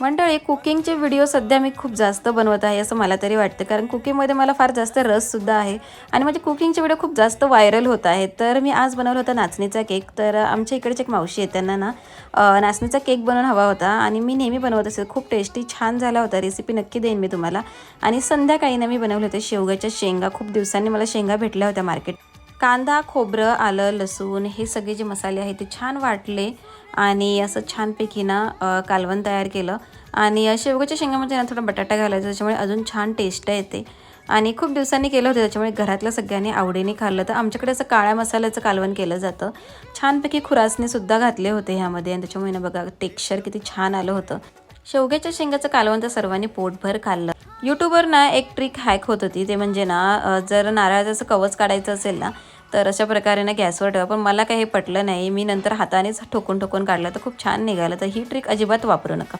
मंडळी, कुकिंगचे व्हिडिओ सध्या मी खूप जास्त बनवत आहे असं मला तरी वाटतं, कारण कुकिंगमध्ये मला फार जास्त रससुद्धा आहे आणि माझे कुकिंगचे व्हिडिओ खूप जास्त व्हायरल होत आहेत. तर मी आज बनवला होता नाचणीचा केक. तर आमच्या इकडचे एक मावशी आहेत, त्यांना ना नाचणीचा केक बनवून हवा होता आणि मी नेहमी बनवत असे. खूप टेस्टी छान झाला होता. रेसिपी नक्की देईन मी तुम्हाला. आणि संध्याकाळी ना मी बनवले होते शेवग्याच्या शेंगा. खूप दिवसांनी मला शेंगा भेटल्या होत्या मार्केट. कांदा, खोबरं, आलं, लसूण हे सगळे जे मसाले आहेत ते छान वाटले आणि असं छानपैकी ना कालवण तयार केलं. आणि शेवग्याच्या शेंगामध्ये ना थोडा बटाटा घालायचा, त्याच्यामुळे अजून छान टेस्ट येते. आणि खूप दिवसांनी केलं होतं, त्याच्यामुळे घरातल्या सगळ्यांनी आवडीने खाल्लं. तर आमच्याकडे असं काळ्या मसाल्याचं कालवण केलं जातं. छानपैकी खुरासणीसुद्धा घातले होते ह्यामध्ये आणि त्याच्यामुळे ना बघा टेक्स्चर किती छान आलं होतं. शेवग्याच्या शेंगाचं कालवण तर सर्वांनी पोटभर खाल्लं. यूट्यूबवर ना एक ट्रिक हॅक होत होती, ते म्हणजे ना जर नारळाचं असं कवच काढायचं असेल ना, तर अशा प्रकारे ना गॅसवर ठेवा. पण मला काही हे पटलं नाही. मी नंतर हातानेच ठोकून ठोकून काढलं तर खूप छान निघालं. तर ही ट्रिक अजिबात वापरू नका.